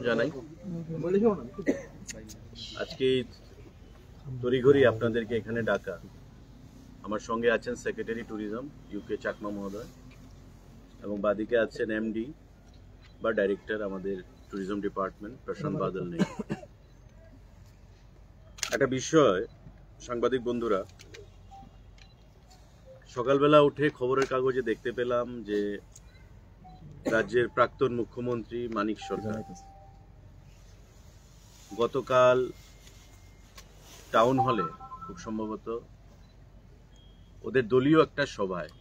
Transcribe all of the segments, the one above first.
জানাই আজকে তড়িঘড়ি আপনাদেরকে এখানে ডাকা। আমার সঙ্গে আছেন সেক্রেটারি ট্যুরিজম ইউকে চাকমা মহোদয় এবং বাদিকে আছেন এমডি বা ডাইরেক্টর আমাদের ট্যুরিজম ডিপার্টমেন্ট প্রশান্ত বাদল নেই। একটা বিষয় সাংবাদিক বন্ধুরা, সকালবেলা উঠে খবরের কাগজে দেখতে পেলাম যে রাজ্যের প্রাক্তন মুখ্যমন্ত্রী মানিক সরকার গতকাল টাউন হলে খুব সম্ভবত ওদের দলীয় একটা সভায়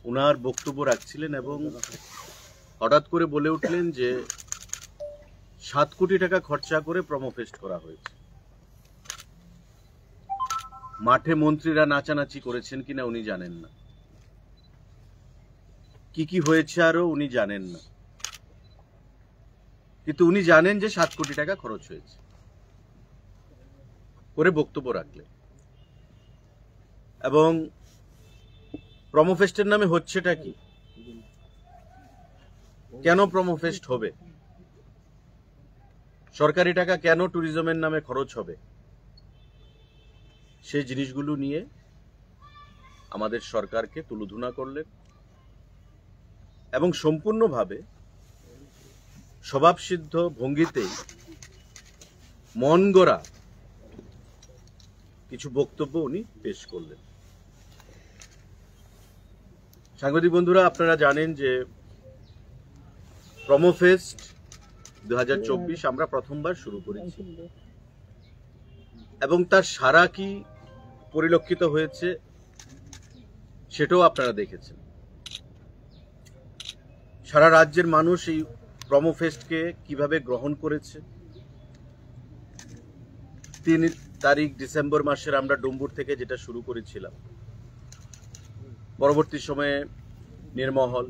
উনার বক্তব্য রাখছিলেন এবং হঠাৎ করে বলে উঠলেন যে 7 কোটি টাকা খরচা করে প্রোমো ফেস্ট করা হয়েছে। মাঠে মন্ত্রীরা নাচানাচি করেছেন কিনা উনি জানেন না, কি কি হয়েছে আরো উনি জানেন না, কিন্তু উনি জানেন যে 7 কোটি টাকা খরচ হয়েছে করে বক্তব্য রাখলেন। এবং প্রোমো ফেস্টের নামে হচ্ছেটা কি, কেন প্রোমো ফেস্ট হবে, সরকারি টাকা কেন ট্যুরিজমের নামে খরচ হবে, সেই জিনিসগুলো নিয়ে আমাদের সরকারকে তুলোধুনা করলেন এবং সম্পূর্ণভাবে স্বভাবসিদ্ধ ভঙ্গিতেই মন গড়া কিছু বক্তব্য উনি পেশ করলেন। সাংবাদিক বন্ধুরা, আপনারা জানেন যে প্রোমো ফেস্ট 2024 আমরা প্রথমবার শুরু করেছি এবং তার সারা কি পরিলক্ষিত হয়েছে সেটাও আপনারা দেখেছেন। সারা রাজ্যের মানুষ এই প্রোমো ফেস্টকে কিভাবে গ্রহণ করেছে। 3 তারিখ ডিসেম্বর মাসের আমরা ডুম্বুর থেকে যেটা শুরু করেছিলাম, পরবর্তী সময়ে নির্মহল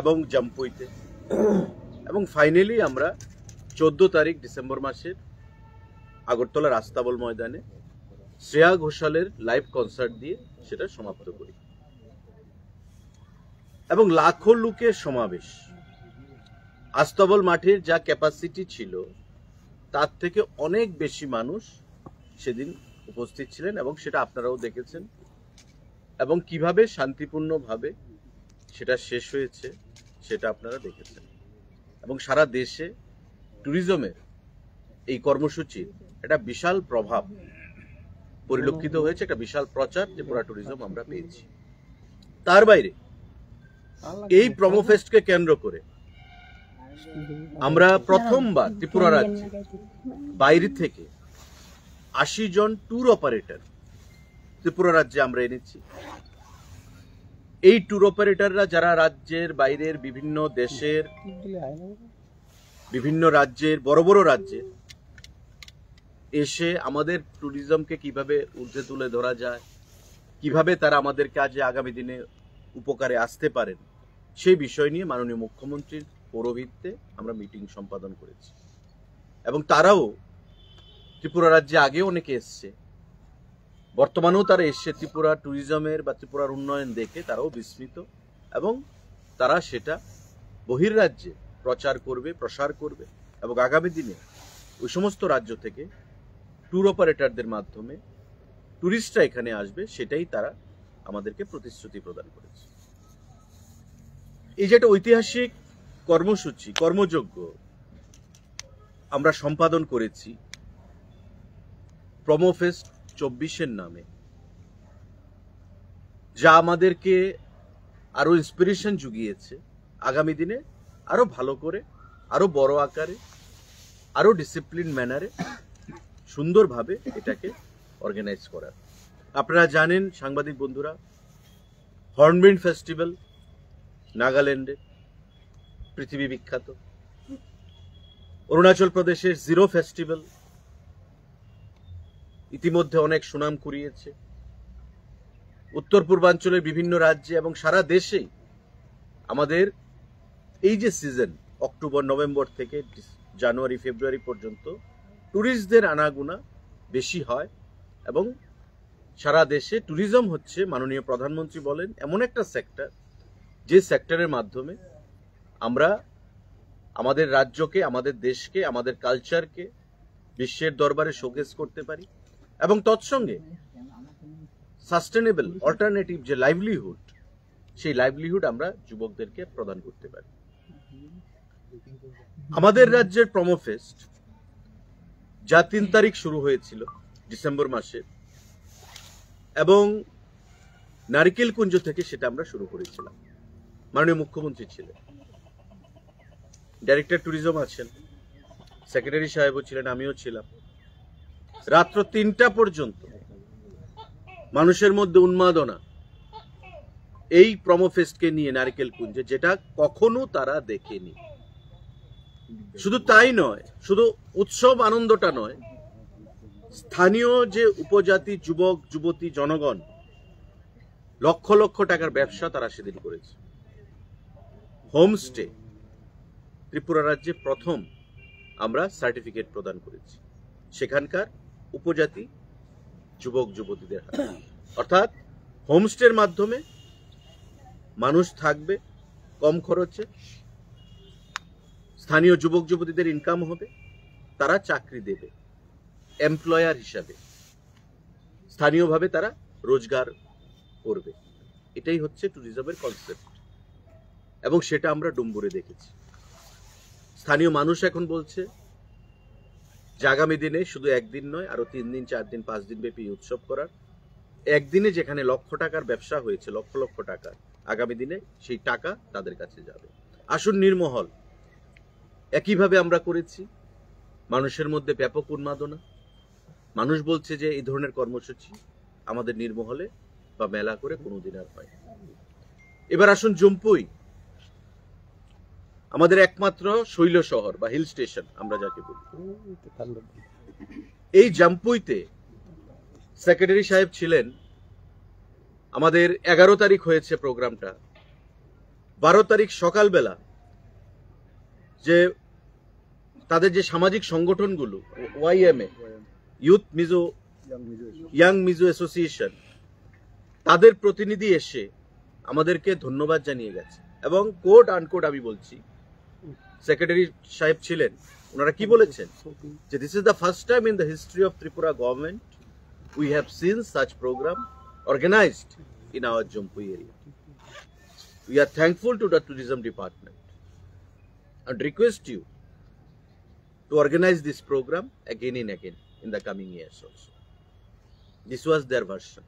এবং জাম্পুইতে, এবং ফাইনালি আমরা 14 তারিখ ডিসেম্বর মাসের আগরতলার আস্তাবল ময়দানে শ্রেয়া ঘোষালের লাইভ কনসার্ট দিয়ে সেটা সমাপ্ত করি এবং লাখো লোকের সমাবেশ। আস্তাবল মাঠের যা ক্যাপাসিটি ছিল তার থেকে অনেক বেশি মানুষ সেদিন উপস্থিত ছিলেন এবং সেটা আপনারাও দেখেছেন এবং কিভাবে শান্তিপূর্ণভাবে সেটা শেষ হয়েছে সেটা আপনারা দেখেছেন। এবং সারা দেশে ট্যুরিজমের এই কর্মসূচির একটা বিশাল প্রভাব পরিলক্ষিত হয়েছে, একটা বিশাল প্রচার ত্রিপুরা ট্যুরিজম আমরা পেয়েছি। তার বাইরে এই প্রোমো ফেস্টকে কেন্দ্র করে আমরা প্রথমবার ত্রিপুরা রাজ্যে বাইরে থেকে 80 জন ট্যুর অপারেটর ত্রিপুরা রাজ্যে আমরা এনেছি। এই ট্যুর অপারেটররা যারা রাজ্যের বাইরের বিভিন্ন দেশের বিভিন্ন রাজ্যের বড় বড় রাজ্যে এসে আমাদের ট্যুরিজমকে কিভাবে ঊর্ধ্বে তুলে ধরা যায়, কিভাবে তারা আমাদের কাজে আগামী দিনে উপকারে আসতে পারেন, সেই বিষয় নিয়ে মাননীয় মুখ্যমন্ত্রীর পৌরোহিত্যে আমরা মিটিং সম্পাদন করেছি। এবং তারাও ত্রিপুরা রাজ্যে আগে অনেকে এসছে, বর্তমানেও তারা এসছে ত্রিপুরা ট্যুরিজমের বা ত্রিপুরার উন্নয়ন দেখে তারাও বিস্মিত এবং তারা সেটা বহির্রাজ্যে প্রচার করবে, প্রসার করবে এবং আগামী দিনে ওই সমস্ত রাজ্য থেকে ট্যুর অপারেটরদের মাধ্যমে ট্যুরিস্টরা এখানে আসবে, সেটাই তারা আমাদেরকে প্রতিশ্রুতি প্রদান করেছে। এই যে একটা ঐতিহাসিক কর্মসূচি, কর্মযজ্ঞ আমরা সম্পাদন করেছি প্রোমো ফেস্ট 24-এর নামে, যা আমাদেরকে আরো ইন্সপিরেশন জুগিয়েছে আগামী দিনে আরো ভালো করে, আরো বড় আকারে, আরো ডিসিপ্লিন ম্যানারে সুন্দরভাবে এটাকে অর্গানাইজ করার। আপনারা জানেন সাংবাদিক বন্ধুরা, হর্নবিল ফেস্টিভ্যাল নাগাল্যান্ডে পৃথিবী বিখ্যাত, অরুণাচল প্রদেশের জিরো ফেস্টিভ্যাল ইতিমধ্যে অনেক সুনাম কুড়িয়েছে, উত্তর পূর্বাঞ্চলের বিভিন্ন রাজ্যে এবং সারা দেশেই আমাদের এই যে সিজন অক্টোবর নভেম্বর থেকে জানুয়ারি ফেব্রুয়ারি পর্যন্ত ট্যুরিস্টদের আনাগোনা বেশি হয় এবং সারা দেশে ট্যুরিজম হচ্ছে, মাননীয় প্রধানমন্ত্রী বলেন, এমন একটা সেক্টর যে সেক্টরের মাধ্যমে আমরা আমাদের রাজ্যকে, আমাদের দেশকে, আমাদের কালচারকে বিশ্বের দরবারে শোকেস করতে পারি এবং তৎসঙ্গে সাস্টেনেবল অল্টারনেটিভ যে লাইভলিহুড, সেই লাইভলিহুড আমরা যুবকদেরকে প্রদান করতে পারি। আমাদের রাজ্যের প্রমোফেস্ট যা 3 তারিখ শুরু হয়েছিল ডিসেম্বর মাসে, এবং নারিকেল কুঞ্জ থেকে সেটা আমরা শুরু করেছিলাম। মাননীয় মুখ্যমন্ত্রী ছিলেন, ডাইরেক্টর ট্যুরিজম আছেন, সেক্রেটারি সাহেবও ছিলেন, আমিও ছিলাম। রাত্র 3টা পর্যন্ত মানুষের মধ্যে উন্মাদনা এই প্রমোফেস্টকে নিয়ে নারিকেল কুঞ্জে, যেটা কখনো তারা দেখেনি। শুধু তাই নয়, শুধু উৎসব আনন্দটা নয়, স্থানীয় যে উপজাতি যুবক যুবতী জনগণ লক্ষ লক্ষ টাকার ব্যবসা তারা সেদিন করেছে। হোমস্টে ত্রিপুরা রাজ্যে প্রথম আমরা সার্টিফিকেট প্রদান করেছি সেখানকার উপজাতি যুবক যুবতীদের হাতে। অর্থাৎ হোমস্টের মাধ্যমে মানুষ থাকবে কম খরচে, স্থানীয় যুবক যুবতীদের ইনকাম হবে, তারা চাকরি দেবে এমপ্লয়ার হিসাবে, স্থানীয়ভাবে তারা রোজগার করবে। এটাই হচ্ছে ট্যুরিজমের কনসেপ্ট, এবং সেটা আমরা ডুম্বুরে দেখেছি। স্থানীয় মানুষ এখন বলছে যে আগামী দিনে শুধু একদিন নয়, আরো 3 দিন 4 দিন 5 দিন ব্যাপী উৎসব করার। একদিনে যেখানে লক্ষ টাকার ব্যবসা হয়েছে, লক্ষ লক্ষ টাকার, আগামী দিনে সেই টাকা তাদের কাছে যাবে। আসুন নির্মহল একইভাবে আমরা করেছি, মানুষের মধ্যে ব্যাপক উন্মাদনা। মানুষ বলছে যে এই ধরনের কর্মসূচি আমাদের নির্মহলে বা মেলা করে কোনোদিন আর হয়। এবার আসুন জম্পুই, আমাদের একমাত্র শৈল শহর বা হিল স্টেশন আমরা যাকে বলি। এই জম্পুইতে সেক্রেটারি সাহেব ছিলেন, আমাদের 11 তারিখ হয়েছে প্রোগ্রামটা। 12 তারিখ সকালবেলা যে তাদের যে সামাজিক সংগঠনগুলো, YMA, youth Mizo young Mizo association, তাদের প্রতিনিধি এসে আমাদেরকে ধন্যবাদ জানিয়ে গেছে। এবং কোট আনকোট আমি বলছি, সেক্রেটারি সাহেব ছিলেন, ওনারা কি বলেছেন যে this is the first time in the history of Tripura government we have seen such program organized in our Jampui area. We are thankful to the tourism department and request you to organize this program again and again in the coming years also. This was their version.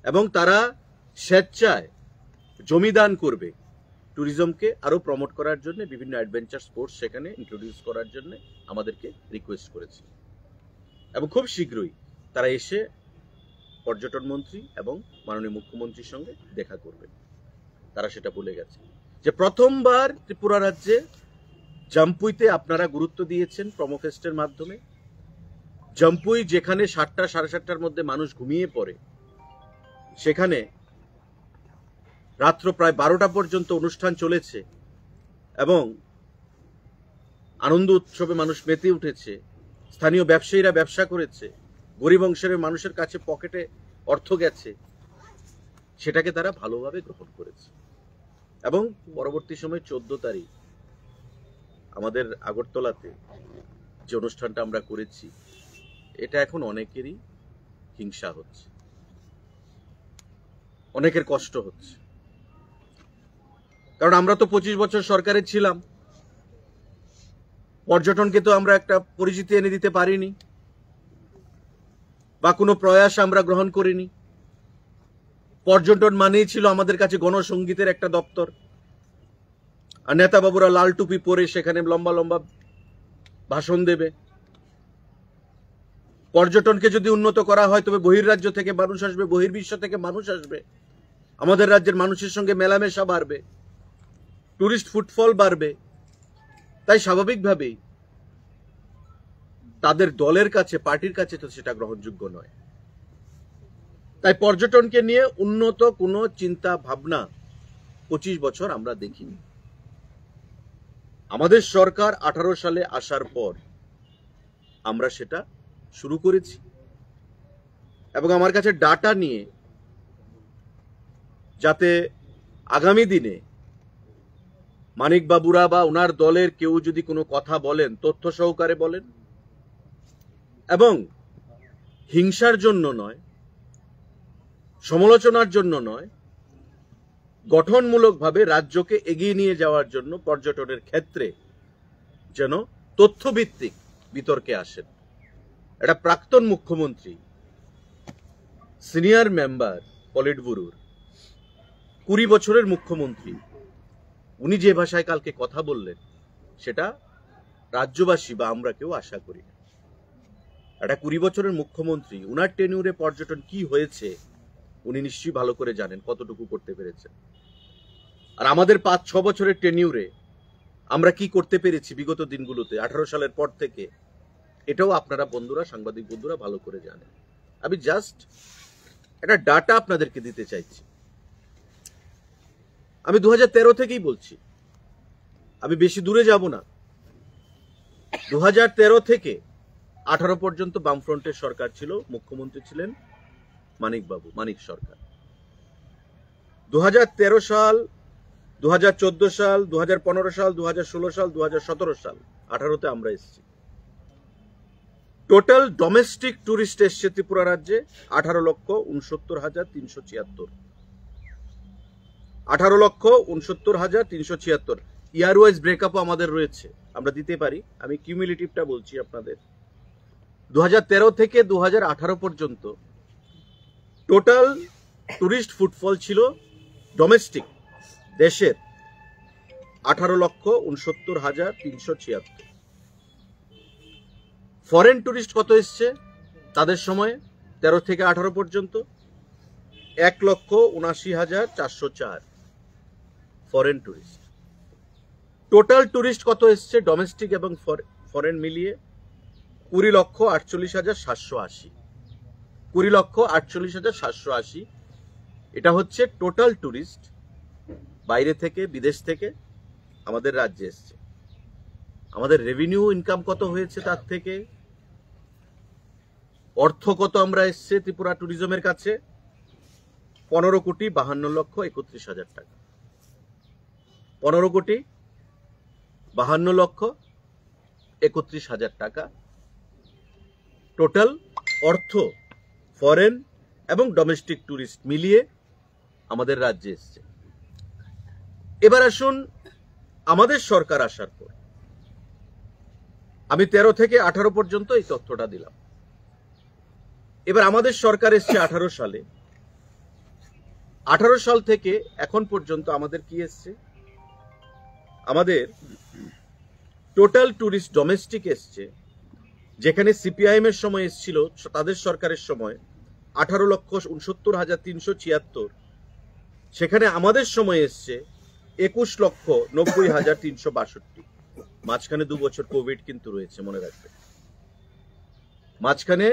এবং তারা স্বেচ্ছায় জমিদান করবে ট্যুরিজমকে আরো promote করার জন্য, বিভিন্ন adventure sports সেখানে introduce করার জন্য আমাদেরকে রিকোয়েস্ট করেছে। এবং খুব শীঘ্রই তারা এসে পর্যটন মন্ত্রী এবং মাননীয় মুখ্যমন্ত্রীর সঙ্গে দেখা করবেন। তারা সেটা বলে গেছে যে প্রথমবার ত্রিপুরা রাজ্যে জম্পুইতে আপনারা গুরুত্ব দিয়েছেন প্রমোফেস্টের মাধ্যমে। জম্পুই যেখানে 7টা 7:30টার মধ্যে মানুষ ঘুমিয়ে পড়ে, সেখানে রাত্র প্রায় 12টা পর্যন্ত অনুষ্ঠান চলেছে এবং আনন্দ উৎসবে মানুষ মেতে উঠেছে। স্থানীয় ব্যবসায়ীরা ব্যবসা করেছে, গরিব অংশের মানুষের কাছে পকেটে অর্থ গেছে, সেটাকে তারা ভালোভাবে গ্রহণ করেছে। এবং পরবর্তী সময় 14 তারিখ আমাদের আগরতলাতে যে অনুষ্ঠানটা আমরা করেছি, এটা এখন অনেকেরই হিংসা হচ্ছে, অনেকের কষ্ট হচ্ছে। কারণ আমরা তো 25 বছর সরকারে ছিলাম, পর্যটনকে তো আমরা একটা পরিচিতি এনে দিতে পারিনি বা কোনো প্রয়াস আমরা গ্রহণ করিনি। পর্যটন মানেই ছিল আমাদের কাছে গণসঙ্গীতের একটা দপ্তর, আর নেতা বাবুরা লাল টুপি পরে সেখানে লম্বা লম্বা ভাষণ দেবে। পর্যটনকে যদি উন্নত করা হয় তবে বহির্রাজ্য থেকে মানুষ আসবে, বহির্বিশ্ব থেকে মানুষ আসবে, আমাদের রাজ্যের মানুষের সঙ্গে মেলামেশা বাড়বে, টুরিস্ট ফুটফল বাড়বে। তাই স্বাভাবিকভাবেই তাদের দলের কাছে, পার্টির কাছে তো সেটা গ্রহণযোগ্য নয়। তাই পর্যটনকে নিয়ে উন্নত কোনো চিন্তা ভাবনা 25 বছর আমরা দেখিনি। আমাদের সরকার 18 সালে আসার পর আমরা সেটা শুরু করেছি এবং আমার কাছে ডাটা নিয়ে, যাতে আগামী দিনে মানিক বাবুরা বা ওনার দলের কেউ যদি কোনো কথা বলেন তথ্য সহকারে বলেন এবং হিংসার জন্য নয়, সমালোচনার জন্য নয়, গঠনমূলকভাবে রাজ্যকে এগিয়ে নিয়ে যাওয়ার জন্য পর্যটনের ক্ষেত্রে যেন তথ্যভিত্তিক বিতর্কে আসেন। একটা প্রাক্তন মুখ্যমন্ত্রী, সিনিয়র মেম্বার পলিট ব্যুরোর, 20 বছরের মুখ্যমন্ত্রী, উনি যে ভাষায় কালকে কথা বললেন সেটা রাজ্যবাসী বা আমরা কেউ আশা করি না। একটা 20 বছরের মুখ্যমন্ত্রী, উনার টেনিউরে পর্যটন কি হয়েছে উনি নিশ্চয়ই ভালো করে জানেন, কতটুকু করতে পেরেছেন। আর আমাদের 5-6 বছরের টেনিউরে আমরা কি করতে পেরেছি বিগত দিনগুলোতে 18 সালের পর থেকে, এটাও আপনারা বন্ধুরা, সাংবাদিক বন্ধুরা ভালো করে জানেন। আমি জাস্ট একটা ডাটা আপনাদেরকে দিতে চাইছি। আমি 2013 থেকেই বলছি, আমি বেশি দূরে যাব না। 2013 থেকে 18 পর্যন্ত বামফ্রন্টের সরকার ছিল, মুখ্যমন্ত্রী ছিলেন মানিক সরকার। 2013 সাল, 2014 সাল, 2015 সাল, 2016 সাল, 2017 সাল, 18তে আমরা এসেছি। টোটাল ডোমেস্টিক টুরিস্ট এসছে ত্রিপুরা রাজ্যে 18,69,376। 18,69,376। ইয়ার ওয়াইজ ব্রেকআপও আমাদের রয়েছে, আমরা দিতে পারি। আমি কিউমুলেটিভটা বলছি আপনাদের। 2013 থেকে 2018 পর্যন্ত টোটাল টুরিস্ট ফুটফল ছিল ডোমেস্টিক দেশের 18,69,376। ফরেন টুরিস্ট কত এসছে তাদের সময়ে 13 থেকে 18 পর্যন্ত? 1,79,404 ফরেন টুরিস্ট। টোটাল টুরিস্ট কত এসছে ডোমেস্টিক এবং ফরেন মিলিয়ে? 20,48,780। 20,48,780 এটা হচ্ছে টোটাল টুরিস্ট বাইরে থেকে, বিদেশ থেকে আমাদের রাজ্যে এসছে। আমাদের রেভিনিউ ইনকাম কত হয়েছে তার থেকে? অর্থ কত আমরা এসছে ত্রিপুরা ট্যুরিজমের কাছে? 15,52,31,000 টাকা। 15,52,31,000 টাকা টোটাল অর্থ ফরেন এবং ডোমেস্টিক টুরিস্ট মিলিয়ে আমাদের রাজ্যে এসছে। এবার আসুন আমাদের সরকার আসার পর, আমি 13 থেকে 18 পর্যন্ত এই তথ্যটা দিলাম। এবার আমাদের সরকার এসছে 18 সালে। 18 সাল থেকে এখন পর্যন্ত আমাদের কি এসছে? আমাদের টোটাল টুরিস্ট ডোমেস্টিক এসছে, যেখানে সিপিআইএম এর সময় এসেছিল, তাদের সরকারের সময় 18,69,376, সেখানে আমাদের সময় এসছে 21,90,362। মাঝখানে 2 বছর কোভিড কিন্তু রয়েছে, মনে রাখবেন। মাঝখানে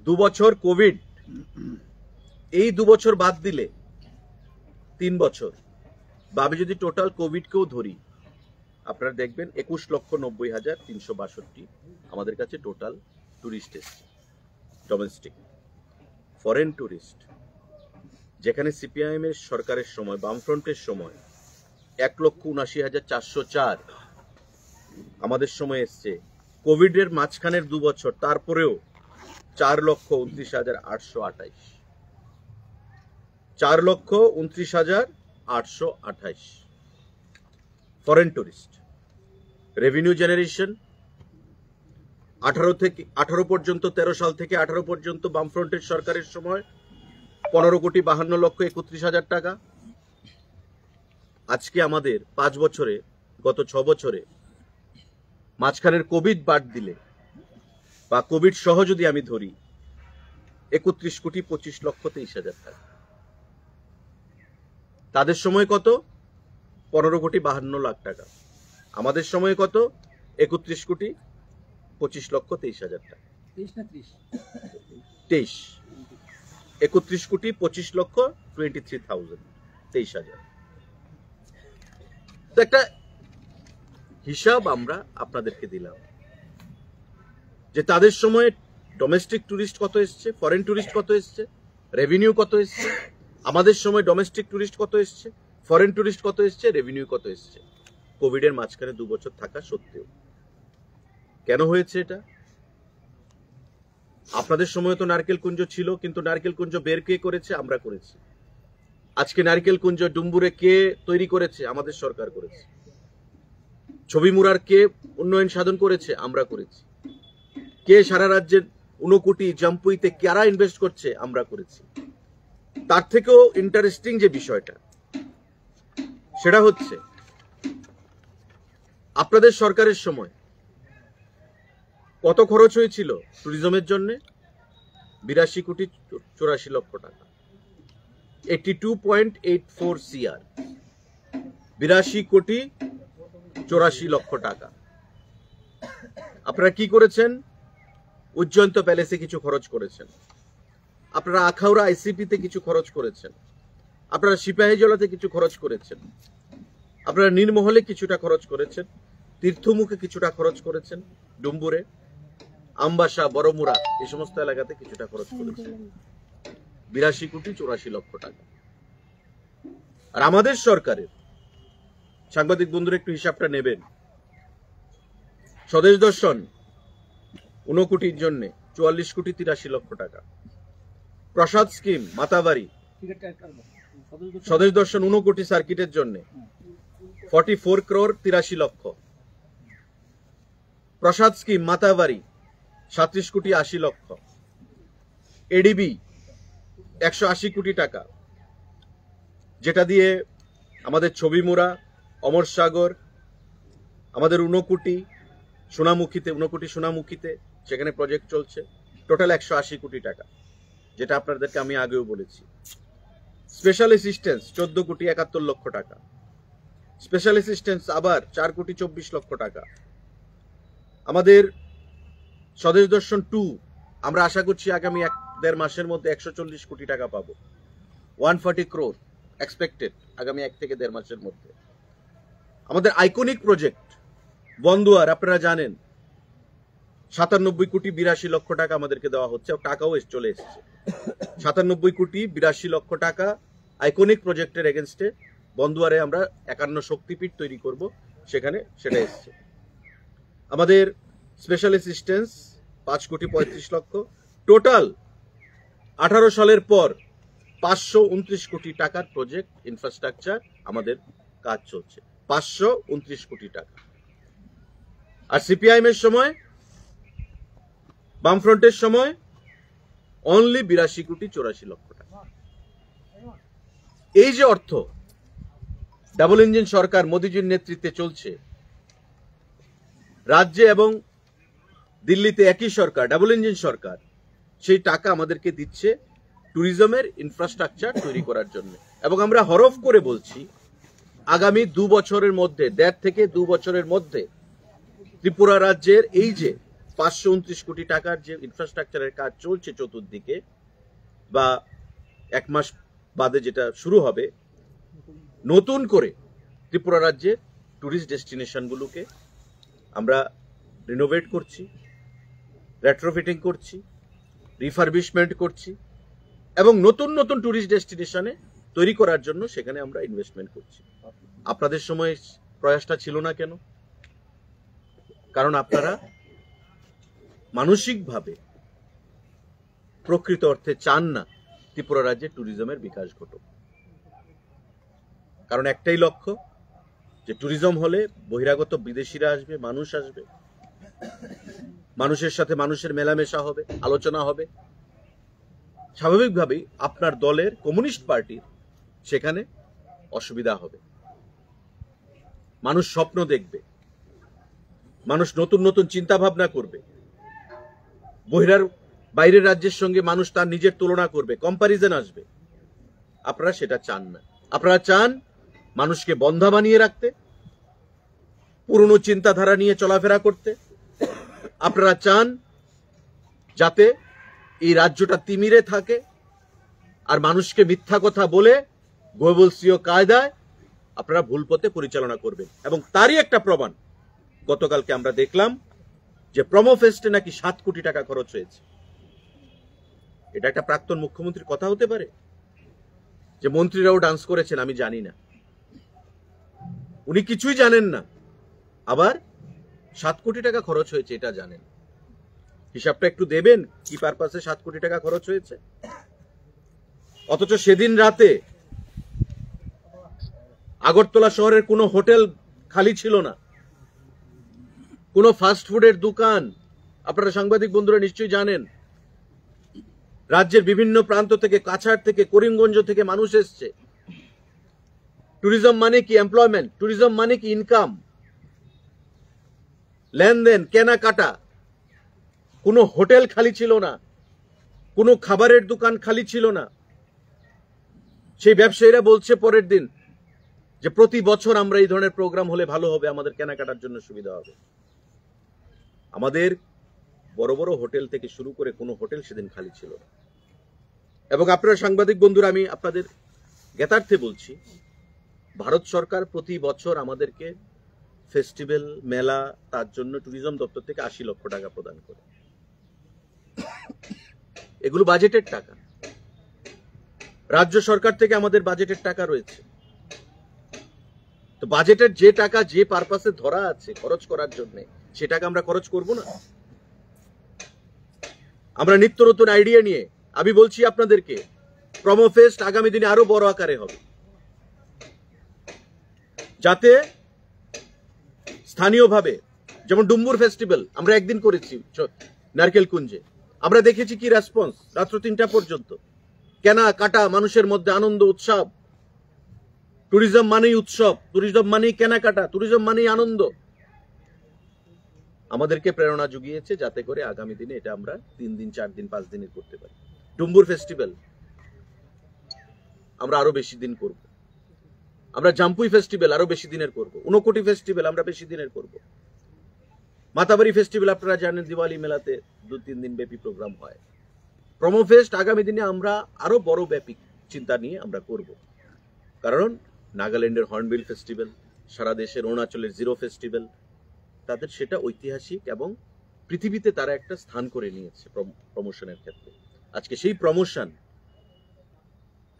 2 বছর কোভিড, এই 2 বছর বাদ দিলে 3 বছর, বা আমি যদি টোটাল কোভিডকেও ধরি, আপনারা দেখবেন 21,90,362 আমাদের কাছে টোটাল টুরিস্ট এসছে ডোমেস্টিক। ফরেন টুরিস্ট, যেখানে সিপিআইএম এর সরকারের সময়, বামফ্রন্টের সময় 1,79,404 আমাদের সময় এসছে। কোভিডের মাঝখানের 2 বছর, তারপরেও 4,29,828। 4,29,828 ফরেন টুরিস্ট। রেভিনিউ জেনারেশন 18 পর্যন্ত, 13 সাল থেকে 18 পর্যন্ত বামফ্রন্টের সরকারের সময় 15,52,31,000 টাকা। আজকে আমাদের 5 বছরে, গত 6 বছরে, মাঝখানের কোভিড বাদ দিলে বা কোভিড সহ যদি আমি ধরি, 31,25,23,000 টাকা। তাদের সময় কত? 15,52,00,000 টাকা। আমাদের সময় কত? 31,25,23,000 টাকা। 23 31,25,23,000, 23,000। তো একটা হিসাব আমরা আপনাদেরকে দিলাম যে তাদের সময় ডোমেস্টিক টুরিস্ট কত এসছে, ফরেন টুরিস্ট কত এসছে, রেভিনিউ কত এসছে। আমাদের সময় ডোমেস্টিক টুরিস্ট কত এসছে, ফরেন টুরিস্ট কত এসছে, রেভিনিউ কত এসছে কোভিড এর মাঝখানে 2 বছর থাকা সত্ত্বেও। কেন হয়েছে এটা? আপনাদের সময় তো নারকেল কুঞ্জ ছিল, কিন্তু নারকেল কুঞ্জ বের কে করেছে? আমরা করেছি। আজকে নারকেল কুঞ্জ ডুম্বুরে কে তৈরি করেছে? আমাদের সরকার করেছে। ছবি মুড়ার কে উন্নয়ন সাধন করেছে? আমরা করেছি। কে সারা রাজ্যের 59 কোটি জাম্পুইতে কারা ইনভেস্ট করছে? আমরা করেছি। তার থেকেও ইন্টারেস্টিং যে বিষয়টা, সেটা হচ্ছে আপনাদের সরকারের সময় কত খরচ হয়েছিল ট্যুরিজমের জন্য? 82 কোটি 84 লক্ষ টাকা, 82.84 CR, 82 কোটি 84 লক্ষ টাকা। আপনারা কি করেছেন? উজ্জয়ন্ত প্যালেসে কিছু খরচ করেছেন, আপনারা আখাউড়া আইসিপিতে কিছু খরচ করেছেন, আপনারা সিপাহীজলাতে কিছু খরচ করেছেন, আপনারা নীরমহলে কিছুটা খরচ করেছেন, তীর্থমুখে কিছুটা খরচ করেছেন, ডুম্বুরে, আমবাসা, বড়মুড়া এই সমস্ত এলাকাতে কিছুটা খরচ করেছেন। 82 কোটি 84 লক্ষ টাকা। আর আমাদের সরকারের, সাংবাদিক বন্ধুরা একটু হিসাবটা নেবেন, স্বদেশ দর্শন 59 কোটির জন্য 44 কোটি 83 লক্ষ টাকা, প্রসাদ স্কিম মাতাবাড়ি স্বদেশ দর্শন 59 কোটি সার্কিটের জন্য 44 crore 83 লক্ষ, প্রসাদ স্কিম মাতাবাড়ি 37 কোটি 80 লক্ষ, এডিবি 180 কোটি টাকা, যেটা দিয়ে আমাদের ছবিমুড়া, অমর সাগর, আমাদের 59 কোটি সোনামুখীতে, 59 কোটি সোনামুখীতে সেখানে প্রজেক্ট চলছে, টোটাল 180 কোটি টাকা, যেটা আপনাদেরকে আমি আগেও বলেছি। স্পেশাল অ্যাসিস্ট্যান্স 14 কোটি 71 লক্ষ টাকা, স্পেশাল অ্যাসিস্ট্যান্স আবার 4 কোটি 24 লক্ষ টাকা। আমাদের স্বদেশ দর্শন 2 আমরা আশা করছি আগামী 1-1.5 মাসের মধ্যে 140 কোটি টাকা পাবো, 140 crore এক্সপেক্টেড আগামী 1 থেকে 1.5 মাসের মধ্যে। আমাদের আইকনিক প্রজেক্ট বন্দুয়ার আপনারা জানেন 97 কোটি 82 লক্ষ টাকা আমাদেরকে দেওয়া হচ্ছে, টাকাও চলে এসেছে। 97 কোটি 82 লক্ষ টাকা আইকনিক প্রজেক্টের এগেনস্টে বন্দুয়ারে আমরা 51 শক্তিপীঠ তৈরি করব, সেখানে সেটা এসেছে। আমাদের স্পেশাল অ্যাসিস্ট্যান্স 5 কোটি 35 লক্ষ, টোটাল 18 সালের পর 529 কোটি টাকার প্রজেক্ট ইনফ্রাস্ট্রাকচার আমাদের কাজ চলছে, 529 কোটি টাকা। আর সিপিআইএম এর সময়, বামফ্রন্টের সময় অনলি 82 কোটি 84 লক্ষ টাকা। এই যে অর্থ ডাবল ইঞ্জিন সরকার মোদিজির নেতৃত্বে চলছে, রাজ্যে এবং দিল্লিতে একই সরকার, ডাবল ইঞ্জিন সরকার, সেই টাকা আমাদেরকে দিচ্ছে ট্যুরিজমের ইনফ্রাস্ট্রাকচার তৈরি করার জন্য। এবং আমরা হরফ করে বলছি আগামী 2 বছরের মধ্যে, 1.5 থেকে 2 বছরের মধ্যে ত্রিপুরা রাজ্যের এই যে 529 কোটি টাকার যে ইনফ্রাস্ট্রাকচারের কাজ চলছে চতুর্দিকে, বা 1 মাস বাদে যেটা শুরু হবে, নতুন করে ত্রিপুরা রাজ্যের ট্যুরিস্ট ডেস্টিনেশনগুলোকে আমরা রিনোভেট করছি, রেট্রোফিটিং করছি, রিফারবিশমেন্ট করছি, এবং নতুন নতুন ট্যুরিস্ট ডেস্টিনেশনে তৈরি করার জন্য সেখানে আমরা ইনভেস্টমেন্ট করছি। আপনাদের সময় প্রয়াসটা ছিল না কেন? কারণ আপনারা মানসিকভাবে প্রকৃত অর্থে চান না ত্রিপুরা রাজ্যে ট্যুরিজমের বিকাশ ঘটুক। কারণ একটাই লক্ষ্য, যে ট্যুরিজম হলে বহিরাগত বিদেশিরা আসবে, মানুষ আসবে, মানুষের সাথে মানুষের মেলামেশা হবে, আলোচনা হবে। স্বাভাবিকভাবেই আপনার দলের কমিউনিস্ট পার্টির সেখানে অসুবিধা হবে। মানুষ স্বপ্ন দেখবে, মানুষ নতুন নতুন চিন্তা ভাবনা করবে, বাইরের রাজ্যের সঙ্গে মানুষ তার নিজের তুলনা করবে, কম্পারিজন আসবে। আপনারা সেটা চান না। আপনারা চান মানুষকে বন্ধা বানিয়ে রাখতে, পুরনো চিন্তাধারা নিয়ে চলাফেরা করতে। আপনারা চান যাতে এই রাজ্যটা তিমিরে থাকে, আর মানুষকে মিথ্যা কথা বলে গোয়েবলসীয় কায়দায় আপনারা ভুল পথে পরিচালনা করবেন। এবং তারই একটা প্রমাণ গতকালকে আমরা দেখলাম যে প্রমো ফেস্টে নাকি 7 কোটি টাকা খরচ হয়েছে। এটা একটা প্রাক্তন মুখ্যমন্ত্রীর কথা হতে পারে? যে মন্ত্রীরাও ডান্স করেছেন আমি জানি না, উনি কিছুই জানেন না, আবার 7 কোটি টাকা খরচ হয়েছে এটা জানেন। হিসাবটা একটু দেবেন, কি পারপাসে 7 কোটি টাকা খরচ হয়েছে। অথচ সেদিন রাতে আগরতলা শহরের কোনো হোটেল খালি ছিল না, কোনো ফাস্ট ফুডের দোকান। আপনারা সাংবাদিক বন্ধুরা নিশ্চয়ই জানেন, রাজ্যের বিভিন্ন প্রান্ত থেকে, কাছাড় থেকে, করিমগঞ্জ থেকে মানুষ এসছে। ট্যুরিজম মানে কি এমপ্লয়মেন্ট, ট্যুরিজম মানে কি ইনকাম, লেনদেন, কেনাকাটা। কোনো হোটেল খালি ছিল না, কোনো খাবারের দোকান খালি ছিল না। সেই ব্যবসায়ীরা বলছে পরের দিন যে প্রতি বছর আমরা এই ধরনের প্রোগ্রাম হলে ভালো হবে, আমাদের কেনাকাটার জন্য সুবিধা হবে। আমাদের বড় বড় হোটেল থেকে শুরু করে কোনো হোটেল সেদিন খালি ছিল না। এবং আপনারা সাংবাদিক বন্ধুরা, আমি আপনাদের জ্ঞাতার্থে বলছি, ভারত সরকার প্রতি বছর আমাদেরকে ফেস্টিভ্যাল, মেলা, তার জন্য ট্যুরিজম দপ্তর থেকে 80 লক্ষ টাকা প্রদান করে। এগুলো বাজেটের টাকা, রাজ্য সরকার থেকে আমাদের বাজেটের টাকা রয়েছে। তো বাজেটের যে টাকা যে পারপাসে ধরা আছে খরচ করার জন্য, সে টাকা আমরা খরচ করব না? আমরা নিত্য নতুন আইডিয়া নিয়ে, আমি বলছি আপনাদেরকে, প্রমো ফেস্ট আগামী দিনে আরো বড় আকারে হবে, যাতে স্থানীয়ভাবে, যেমন ডুম্বুর ফেস্টিভ্যাল আমরা একদিন করেছি নারকেল কুঞ্জে, আমরা দেখেছি কি রেসপন্স, রাত্র 3টা পর্যন্ত কেনা কাটা, মানুষের মধ্যে আনন্দ উৎসব। ট্যুরিজম মানেই উৎসব, ট্যুরিজম মানেই কেনাকাটা, ট্যুরিজম মানেই আনন্দ। আমাদেরকে প্রেরণা জুগিয়েছে যাতে করে আগামী দিনে এটা আমরা 3 দিন, 4 দিন, 5 দিনের করতে পারি। ডুম্বুর ফেস্টিভ্যাল আমরা আরো বেশি দিন করব, আমরা জাম্পুই ফেস্টিভ্যাল আরো বেশি দিনের করব, ঊনকোটি ফেস্টিভ্যাল আমরা বেশি দিনের করব, মাতাবাড়ি ফেস্টিভ্যাল আপনারা জানেন দিওয়ালি মেলাতে 2-3 দিন ব্যাপী প্রোগ্রাম হয়। প্রমো ফেস্ট আগামী দিনে আমরা আরো বড় ব্যাপী চিন্তা নিয়ে আমরা করব। কারণ নাগাল্যান্ডের হর্নবিল ফেস্টিভ্যাল, সারা দেশের অরুণাচলের জিরো ফেস্টিভ্যাল, তাদের সেটা ঐতিহাসিক এবং পৃথিবীতে তারা একটা স্থান করে নিয়েছে প্রমোশনের ক্ষেত্রে। আজকে সেই প্রমোশন,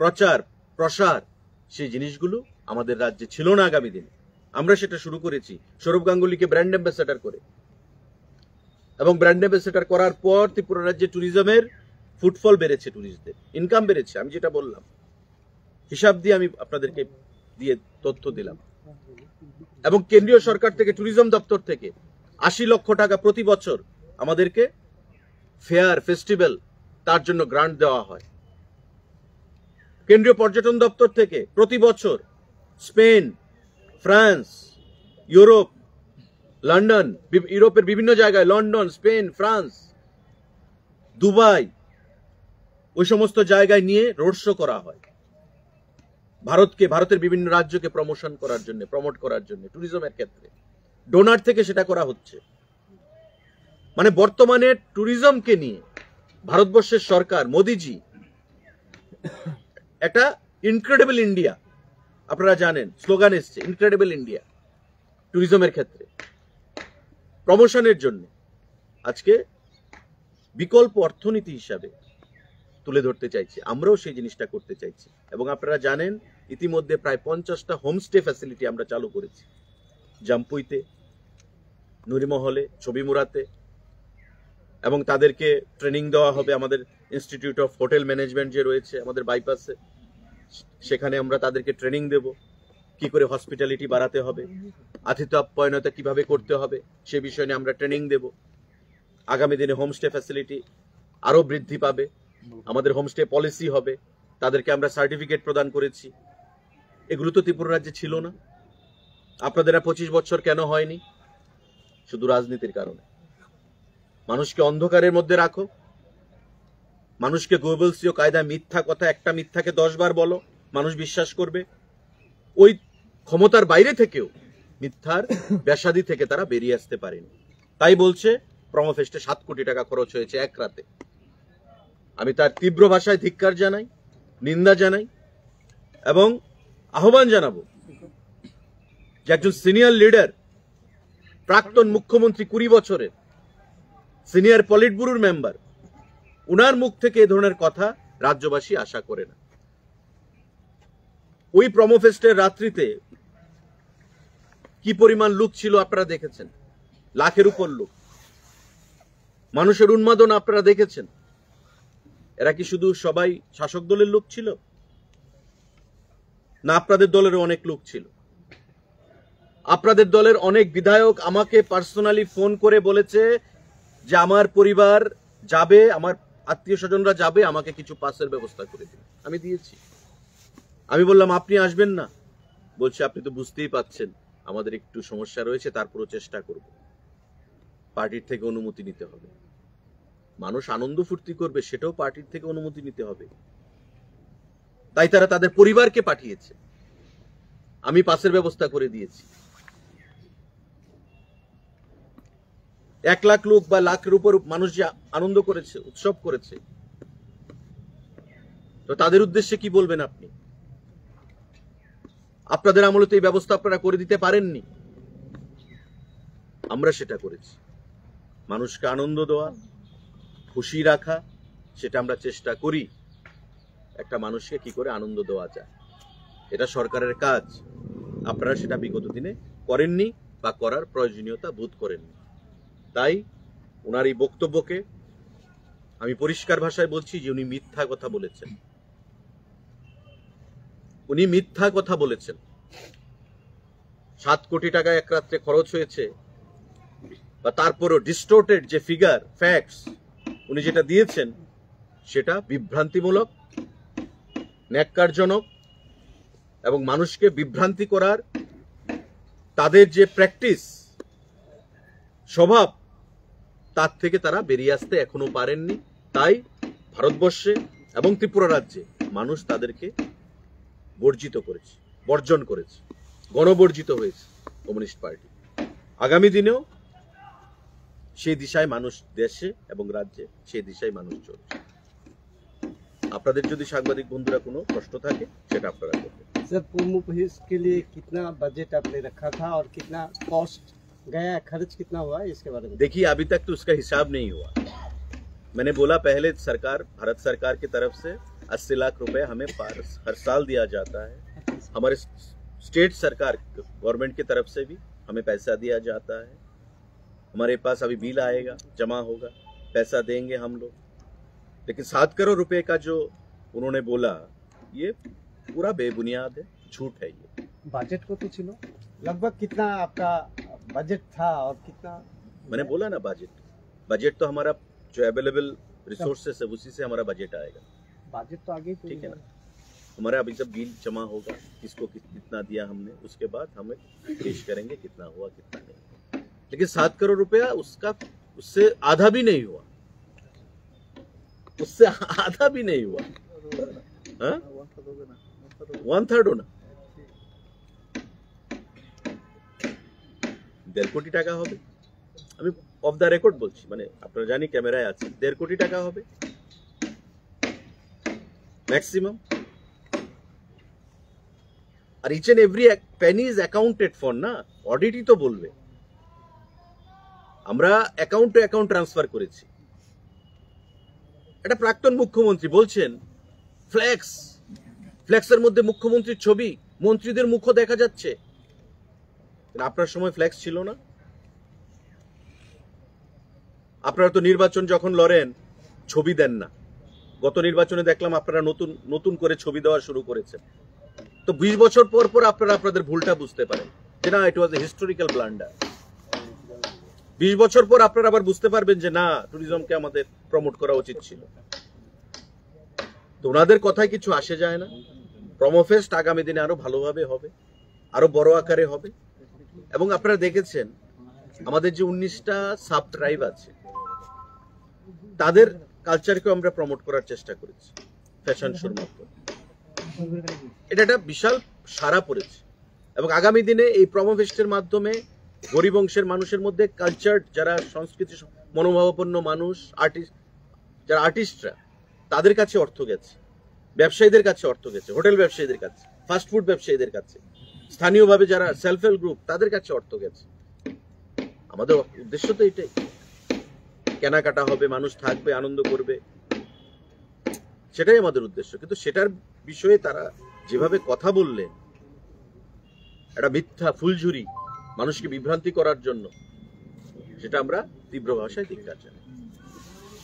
প্রচার, প্রসার, সেই জিনিসগুলো আমাদের রাজ্যে ছিল না আগামী দিনে। আমরা সেটা শুরু করেছি সৌরভ গাঙ্গুলিকে ব্র্যান্ড অ্যাম্বাসেডর করে, এবং ব্র্যান্ড অ্যাম্বাসেডর করার পর ত্রিপুরা রাজ্যে ট্যুরিজমের ফুটফল বেড়েছে, ট্যুরিস্টদের ইনকাম বেড়েছে। আমি যেটা বললাম, হিসাব দিয়ে আমি আপনাদেরকে দিয়ে তথ্য দিলাম। এবং কেন্দ্রীয় সরকার থেকে, ট্যুরিজম দপ্তর থেকে 80 লক্ষ টাকা প্রতি বছর আমাদেরকে ফেয়ার, ফেস্টিভ্যাল, তার জন্য গ্রান্ট দেওয়া হয়। কেন্দ্রীয় পর্যটন দপ্তর থেকে প্রতি বছর স্পেন, ফ্রান্স, ইউরোপ, লন্ডন, ইউরোপের বিভিন্ন জায়গায়, লন্ডন, স্পেন, ফ্রান্স, দুবাই, ওই সমস্ত জায়গায় নিয়ে রোড শো করা হয় ভারতকে, ভারতের বিভিন্ন রাজ্যকে প্রমোশন করার জন্য, প্রমোট করার জন্য ট্যুরিজমের ক্ষেত্রে। ডোনার থেকে সেটা করা হচ্ছে। মানে বর্তমানে ট্যুরিজমকে নিয়ে ভারতবর্ষের সরকার, মোদিজি একটা ইনক্রেডিবল ইন্ডিয়া, আপনারা জানেন স্লোগান এসছে, ইনক্রেডিবল ইন্ডিয়া, ট্যুরিজমের ক্ষেত্রে প্রমোশনের জন্য আজকে বিকল্প অর্থনীতি হিসাবে তুলে ধরতে চাইছি। আমরাও সেই জিনিসটা করতে চাইছি। এবং আপনারা জানেন ইতিমধ্যে প্রায় 50টা হোমস্টে ফ্যাসিলিটি আমরা চালু করেছি, জাম্পুইতে, নুরিমহলে, ছবিমুড়াতে, এবং তাদেরকে ট্রেনিং দেওয়া হবে আমাদের ইনস্টিটিউট অফ হোটেল ম্যানেজমেন্ট যে রয়েছে আমাদের বাইপাসে, সেখানে আমরা তাদেরকে ট্রেনিং দেব কি করে হসপিটালিটি বাড়াতে হবে, আতিথ্য আপ্যায়নতা কিভাবে করতে হবে, সে বিষয় নিয়ে আমরা ট্রেনিং দেব। আগামী দিনে হোমস্টে ফ্যাসিলিটি আরো বৃদ্ধি পাবে, আমাদের হোমস্টে পলিসি হবে, তাদেরকে আমরা সার্টিফিকেট প্রদান করেছি। এগুলো তো ত্রিপুরা রাজ্যে ছিল না। আপনাদের 25 বছর কেন হয়নি? শুধু রাজনীতির কারণে। মানুষকে অন্ধকারের মধ্যে রাখো, মানুষকে গোয়েবলসীয় কায়দা মিথ্যা কথা, একটা মিথ্যাকে 10 বার বলো, মানুষ বিশ্বাস করবে। ওই ক্ষমতার বাইরে থেকেও মিথ্যার ব্যাসাদি থেকে তারা বেরিয়ে আসতে পারেনি। তাই বলছে প্রমো ফেস্টে 7 কোটি টাকা খরচ হয়েছে এক রাতে। আমি তার তীব্র ভাষায় ধিক্কার জানাই, নিন্দা জানাই, এবং আহ্বান জানাবো যে একজন সিনিয়র লিডার, প্রাক্তন মুখ্যমন্ত্রী, 20 বছরের সিনিয়র পলিট ব্যুরোর মেম্বার, উনার মুখ থেকে এ ধরনের কথা রাজ্যবাসী আশা করে না। ওই প্রমো ফেস্টের রাত্রিতে কি পরিমাণ লোক ছিল আপনারা দেখেছেন, লাখের উপর লোক। মানুষের উন্মাদনা আপনারা দেখেছেন। এরা কি শুধু সবাই শাসক দলের লোক ছিল, না আপনাদের দলেরও অনেক লোক ছিল? আপনাদের দলের অনেক বিধায়ক আমাকে পার্সোনালি ফোন করে বলেছে যে আমার পরিবার যাবে, আমার আত্মীয় স্বজনরা যাবে, আমাকে কিছু পাসের ব্যবস্থা করে দিন। আমি দিয়েছি। আমি বললাম আপনি আসবেন না? বলছে আপনি তো বুঝতেই পাচ্ছেন আমাদের একটু সমস্যা রয়েছে, তারপরও চেষ্টা করব। পার্টির থেকে অনুমতি নিতে হবে। মানুষ আনন্দ ফুর্তি করবে, সেটাও পার্টির থেকে অনুমতি নিতে হবে। তাই তারা তাদের পরিবারকে পাঠিয়েছে। আমি পাসের ব্যবস্থা করে দিয়েছি। 1 লাখ লোক বা লাখের উপর মানুষ যে আনন্দ করেছে, উৎসব করেছে, তো তাদের উদ্দেশ্যে কি বলবেন আপনি? আপনাদের আমলে তো এই ব্যবস্থা আপনারা করে দিতে পারেননি। আমরা সেটা করেছি। মানুষকে আনন্দ দেওয়া, খুশি রাখা, সেটা আমরা চেষ্টা করি। একটা মানুষকে কি করে আনন্দ দেওয়া যায়, এটা সরকারের কাজ। আপনারা সেটা বিগত দিনে করেননি বা করার প্রয়োজনীয়তা বোধ করেননি। তাই ওনার এই বক্তব্যকে আমি পরিষ্কার ভাষায় বলছি যে উনি মিথ্যা কথা বলেছেন। উনি মিথ্যা কথা বলেছেন। 7 কোটি টাকা এক রাত্রে খরচ হয়েছে, বা তারপরও ডিস্টোর্টেড যে ফিগার, ফ্যাক্টস উনি যেটা দিয়েছেন, সেটা বিভ্রান্তিমূলক, ন্যাক্কারজনক এবং মানুষকে বিভ্রান্তি করার তাদের যে প্র্যাকটিস, স্বভাব, তার থেকে তারা বেরিয়ে আসতে এখনো পারেননি। তাই ভারতবর্ষে এবং ত্রিপুরা রাজ্যে মানুষ তাদেরকে বর্জন করেছে, গণবর্জিত হয়েছে কমিউনিস্ট পার্টি। আগামী দিনেও সেই দিশায় মানুষ, দেশে এবং রাজ্যে সেই দিশায় মানুষ চলছে। আপনাদের যদি সাংবাদিক বন্ধুরা কোনো প্রশ্ন থাকে সেটা আপনারা করবেন। सर, पूर्व के लिए कितना बजट आपने रखा था और कितना कॉस्ट गया, खर्च कितना हुआ, इसके बारे में? देखिए, अभी तक तो उसका हिसाब नहीं हुआ। मैंने बोला पहले भारत सरकार की तरफ से 80 लाख रुपए हमें हर साल दिया जाता है। हमारे स्टेट सरकार, गवर्नमेंट की तरफ से भी हमें पैसा दिया जाता है। हमारे पास अभी बिल आएगा, जमा होगा, पैसा देंगे हम लोग। लेकिन 7 करोड़ रुपए का जो उन्होंने बोला, ये पूरा बेबुनियाद है, झूठ है। ये बजट को तो चलो लगभग कितना आपका बजट था और कितना? मैंने बोला ना, बजट तो हमारा जो अवेलेबल रिसोर्सेस है उसी से हमारा बजट आएगा। बजट तो आगे, ठीक है ना। हमारा अभी सब बिल जमा होगा, किसको कितना दिया हमने, उसके बाद हमें पेश करेंगे कितना हुआ कितना नहीं। लेकिन 7 करोड़ रुपया उससे आधा भी नहीं हुआ, उससे आधा भी नहीं हुआ। हाँ, 1/3 हो ना, 1.5 কোটি টাকা হবে। আমি অফ দ্য রেকর্ড বলছি, মানে আপনারা জানি ক্যামেরায় আছে, 1.5 কোটি টাকা হবে ম্যাক্সিমাম। আর each and every penny is accounted for না, অডিটই তো বলবে। আমরা অ্যাকাউন্ট টু অ্যাকাউন্ট ট্রান্সফার করেছি। এটা প্রাক্তন মুখ্যমন্ত্রী বলছেন ফ্লেক্সের মধ্যে মুখ্যমন্ত্রীর ছবি, মন্ত্রীদের মুখও দেখা যাচ্ছে। আপনার সময় ফ্লেক্স ছিল না? আপনারা তো নির্বাচন যখন লড়েন ছবি দেন না। গত নির্বাচনে দেখলাম আপনারা নতুন করে ছবি দেওয়া শুরু করেছেন। তো 20 বছর পর পর আপনারা আপনাদের ভুলটা বুঝতে পারেন যে না, ইট ওয়াজ এ হিস্টোরিক্যাল ব্লান্ডার। 20 বছর পর আপনারা আবার বুঝতে পারবেন যে না, ট্যুরিজমকে আমাদের প্রমোট করা উচিত ছিল। তো ওনাদের কথায় কিছু আসে যায় না। প্রমোফেস্ট আগামী দিনে আরো ভালোভাবে হবে, আরো বড় আকারে হবে। এবং আপনারা দেখেছেন আমাদের যে 19টা সাব ট্রাইব আছে, তাদের কালচারকে আমরা প্রমোট করার চেষ্টা করেছি ফ্যাশন শোর মাধ্যমে। এটা একটা বিশাল সাড়া পড়েছে। এবং আগামী দিনে এই প্রমোফেস্টের মাধ্যমে গরিব অংশের মানুষের মধ্যে কালচার, যারা সংস্কৃতি মনোভাবাপন্ন মানুষ, যারা আর্টিস্টরা, তাদের কাছে অর্থ গেছে, ব্যবসায়ীদের কাছে অর্থ গেছে, হোটেল ব্যবসায়ীদের কাছে, ফাস্টফুড ব্যবসায়ীদের কাছে, স্থানীয়ভাবে যারা সেলফ হেল্প গ্রুপ, তাদের কাছে অর্থ গেছে। আমাদের উদ্দেশ্য তো এটাই, কেনাকাটা হবে, মানুষ থাকবে, আনন্দ করবে, সেটাই আমাদের উদ্দেশ্য। কিন্তু সেটার বিষয়ে তারা যেভাবে কথা বললেন, একটা মিথ্যা ফুলঝুরি মানুষকে বিভ্রান্তি করার জন্য, সেটা আমরা তীব্র ভাষায় ধিক্কার জানাই।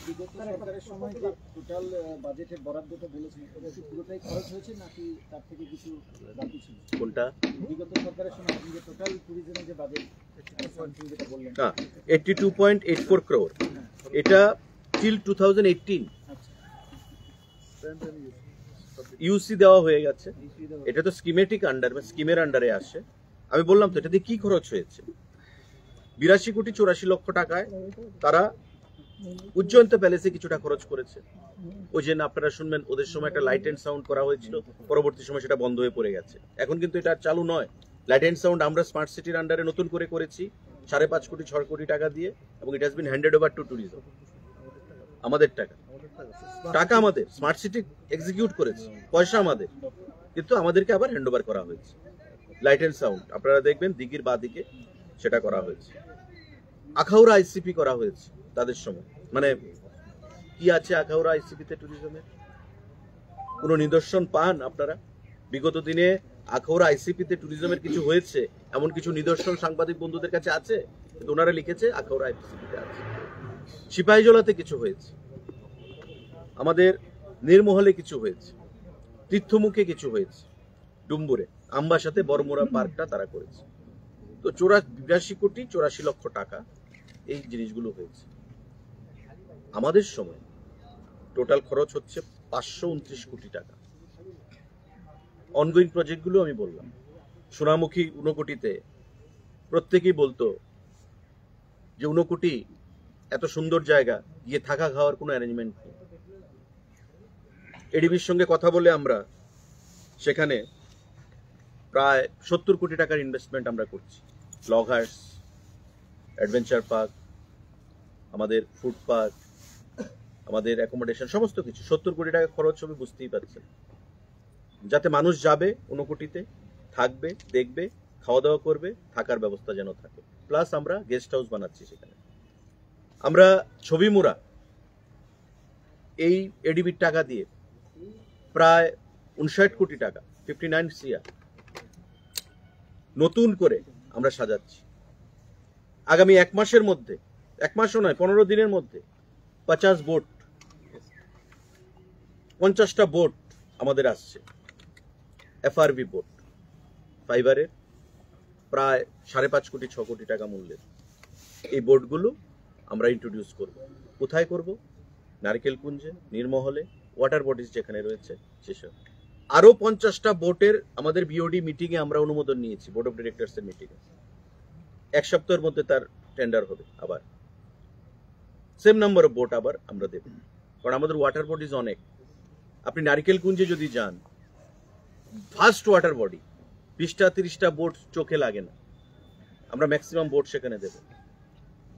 বিগত সরকারের সময় যে টোটাল বাজেটের বরাদ্দটা বলেছেন, এটা কি পুরোটাই খরচ হয়েছে নাকি তার থেকে কিছু বাকি ছিল? কোনটা? বিগত সরকারের সময় আপনি যে টোটাল ট্যুরিজমের যে বাজেট যেটা বললেন, না, 82.84 crore, এটা টিল 2018 ইউসি দেওয়া হয়ে গেছে। এটা তো স্কিমেটিক আন্ডার, স্কিমের আন্ডারে আসে। আমি বললাম তো এটা দিয়ে কি খরচ হয়েছে। 82,84,00,000 টাকায় তারা উজ্জয়ন্ত প্যালেসে কিছুটা খরচ করেছে। ওই যে আপনারা শুনবেন, ওদের সময় একটা লাইট অ্যান্ড সাউন্ড করা হয়েছিল, পরবর্তী সময় সেটা বন্ধ হয়ে পড়ে গেছে। এখন কিন্তু এটা আর চালু নয়। লাইট অ্যান্ড সাউন্ড আমরা স্মার্ট সিটির আন্ডারে নতুন করে করেছি 5.5 কোটি 6 কোটি টাকা দিয়ে, এবং it has been handed over to tourism. আমাদের টাকা আমাদের, স্মার্ট সিটি এক্সিকিউট করেছে, পয়সা আমাদের, কিন্তু আমাদেরকে আবার হ্যান্ড ওভার করা হয়েছে। লাইট অ্যান্ড সাউন্ড আপনারা দেখবেন দিঘির বাদিকে সেটা করা হয়েছে। আখাউড়া আইসিপি করা হয়েছে তাদের সময়। মানে কি আছে আখাউড়া আইসিপিতে ট্যুরিজমের? কোনো নিদর্শন পান আপনারা? বিগত দিনে আখাউড়া আইসিপিতে ট্যুরিজমের কিছু হয়েছে এমন কিছু নিদর্শন সাংবাদিক বন্ধুদের কাছে আছে? কিন্তু ওনারা লিখেছে আখাউড়া আইসিপিতে আছে। সিপাহীজলাতে কিছু হয়েছে, আমাদের নির্মহলে কিছু হয়েছে, তীর্থমুখে কিছু হয়েছে, ডুম্বুরে, আমবাসাতে বড়মোড়া পার্কটা তারা করেছে। তো 82,84,00,000 টাকা এই জিনিসগুলো হয়েছে। আমাদের সময় টোটাল খরচ হচ্ছে 529 কোটি টাকা। অনগোয়িং প্রজেক্টগুলো আমি বললাম, সোনামুখী 59 প্রত্যেকেই বলতো যে 59 এত সুন্দর জায়গা, গিয়ে থাকা খাওয়ার কোনো অ্যারেঞ্জমেন্ট নেই। এডিবির সঙ্গে কথা বলে আমরা সেখানে প্রায় 70 কোটি টাকার ইনভেস্টমেন্ট আমরা করছি। লগ হাউস, অ্যাডভেঞ্চার পার্ক, আমাদের ফুড পার্ক, আমাদের অ্যাকোমোডেশন, সমস্ত কিছু 70 কোটি টাকা খরচ হবে, বুঝতেই পারছেন। যাতে মানুষ যাবে 59 থাকবে, দেখবে, খাওয়া দাওয়া করবে, থাকার ব্যবস্থা যেন থাকে। প্লাস আমরা গেস্ট হাউস বানাচ্ছি সেখানে। আমরা ছবিমুড়া এই এডিবির টাকা দিয়ে প্রায় 59 কোটি টাকা, 59 CR নতুন করে আমরা সাজাচ্ছি। আগামী 1 মাসের মধ্যে, 1 মাসও নয় 15 দিনের মধ্যে 50 বোট, 50টা বোট আমাদের আসছে, FRV বোট, ফাইবারের, প্রায় 5.5 কোটি 6 কোটি টাকা মূল্যের। এই বোটগুলো আমরা ইন্ট্রোডিউস করব। কোথায় করব? নারকেলকুঞ্জে, নির্মহলে, ওয়াটার বডিজ যেখানে রয়েছে সেসব। আরো 50টা বোটের আমাদের বিওডি মিটিং এ আমরা অনুমোদন নিয়েছি, বোর্ড অফ ডিরেক্টরস এর মিটিং এ। 1 সপ্তাহের মধ্যে তার টেন্ডার হবে। আবার সেম নাম্বার অফ বোট আবার আমরা দেব, কারণ আমাদের ওয়াটার বডিজ অনেক। আপনি নারকেলকুঞ্জে যদি যান, ফার্স্ট ওয়াটার বডি, 20টা 30টা বোট চোখে লাগে না। আমরা ম্যাক্সিমাম বোট সেখানে দেব,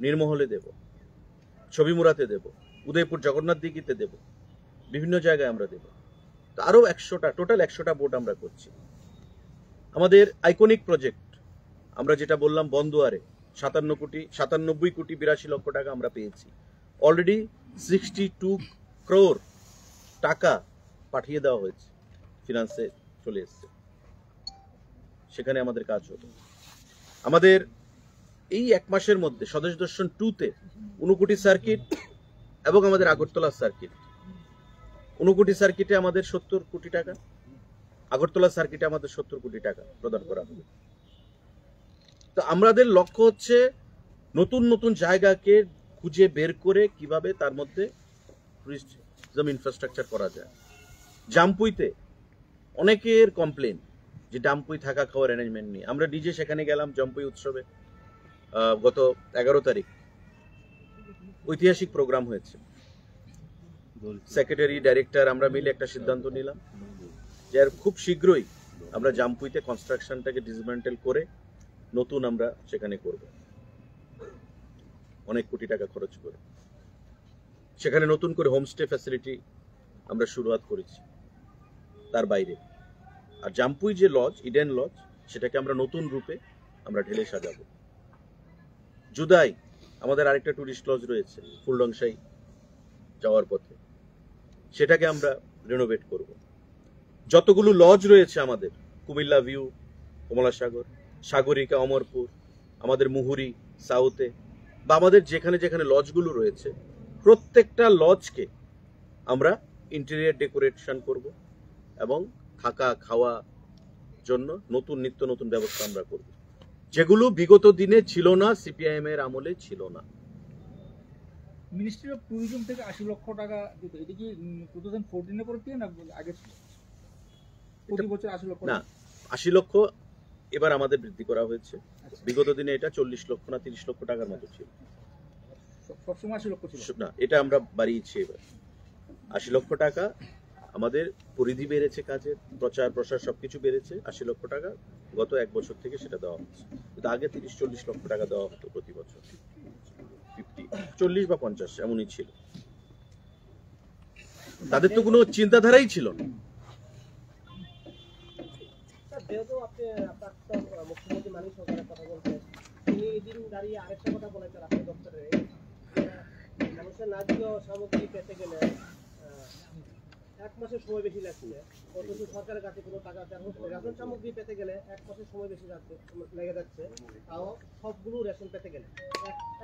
নির্মহলে দেব, ছবিমুড়াতে দেব, উদয়পুর জগন্নাথ দিঘিতে দেব, বিভিন্ন জায়গায় আমরা দেব। তো আরো 100টা, টোটাল 100টা বোট আমরা করছি। আমাদের আইকনিক প্রজেক্ট আমরা যেটা বললাম বন্দোয়ারে 97 কোটি 82 টাকা আমরা পেয়েছি। অলরেডি 62 crore টাকা পাঠিয়ে দেওয়া হয়েছে, ফিনান্সে চলে এসছে, সেখানে আমাদের কাজ হবে। আমাদের এই 1 মাসের মধ্যে স্বদেশ দর্শন 2-তে 59 সার্কিট এবং আমাদের আগরতলা সার্কিট, 59 সার্কিটে আমাদের 70 কোটি টাকা, আগরতলা সার্কিটে আমাদের 70 কোটি টাকা প্রদান করা হবে। তো আমাদের লক্ষ্য হচ্ছে নতুন নতুন জায়গাকে খুঁজে বের করে কিভাবে তার মধ্যে টুরিজম ইনফ্রাস্ট্রাকচার করা যায়। জামপুইতে অনেকের কমপ্লেন যে জামপুই থাকা খাওয়ার অ্যারেঞ্জমেন্ট নেই। আমরা নিজে সেখানে গেলাম জামপুই উৎসবে, গত 11 তারিখ ঐতিহাসিক প্রোগ্রাম হয়েছে। সেক্রেটারি, ডাইরেক্টর আমরা মিলে একটা সিদ্ধান্ত নিলাম যে আর খুব শীঘ্রই আমরা জামপুইতে কনস্ট্রাকশনটাকে ডিসমেন্টেল করে নতুন আমরা সেখানে করব, অনেক কোটি টাকা খরচ করে। সেখানে নতুন করে হোমস্টে ফ্যাসিলিটি আমরা শুরুয়াত করেছি তার বাইরে। আর জামপুই যে লজ, ইডেন লজ, সেটাকে আমরা নতুন রূপে আমরা ঢেলে সাজাবো। জুদাই আমাদের আরেকটা টুরিস্ট লজ রয়েছে ফুলডংশাই যাওয়ার পথে, সেটাকে আমরা রেনোভেট করব। যতগুলো লজ রয়েছে আমাদের, কুমিল্লা ভিউ, কমলাসাগর, সাগরিকা, অমরপুর, আমাদের মুহুরি সাউথে বা আমাদের যেখানে যেখানে লজগুলো রয়েছে, প্রত্যেকটা লজকে আমরা ইন্টেরিয়র ডেকোরেশন করব এবং থাকা খাওয়া জন্য নিত্য নতুন ব্যবস্থা আমরা করব, যেগুলো বিগত দিনে ছিল না, সিপিআইএম এর আমলে ছিল না। মিনিস্ট্রি অফ ট্যুরিজম থেকে 80 লক্ষ টাকা দিত, এটা কি 2014 পরে দিয়ে না আগে ছিল? প্রতি বছর 80 লক্ষ না, 80 লক্ষ এবার আমাদের বৃদ্ধি করা হয়েছে। বিগত দিনে এটা 40 লক্ষ না 30 লক্ষ টাকার মতো ছিল। সবসময় 80 লক্ষ ছিল না, এটা আমরা বাড়িয়েছি এবার 80 লক্ষ টাকা। আমাদের পরিধি বেড়েছে, কাজের প্রচার প্রসার সবকিছু বেড়েছে। 80 লক্ষ টাকা গত 1 বছর থেকে সেটা দেওয়া হচ্ছে, কিন্তু আগে 30-40 লক্ষ টাকা দেওয়া হতো প্রতি বছর। 40 বা 50 এমনই ছিল। তাদের তো কোনো চিন্তাধারাই ছিল না। যেহেতু আপনি প্রাক্তন মুখ্যমন্ত্রী মানিক সরকারের কথা বলছেন, তিনি এদিন দাঁড়িয়ে আরেকটা কথা বলেছেন আপনার দপ্তরে, মানুষের ন্যায্য সামগ্রী পেতে গেলে 1 মাসের সময় বেশি লাগছে, অথচ সরকারের কাছে কোনো টাকা রেশন সামগ্রী পেতে গেলে 1 মাসের সময় বেশি লেগে যাচ্ছে, তাও সবগুলো রেশন পেতে গেলে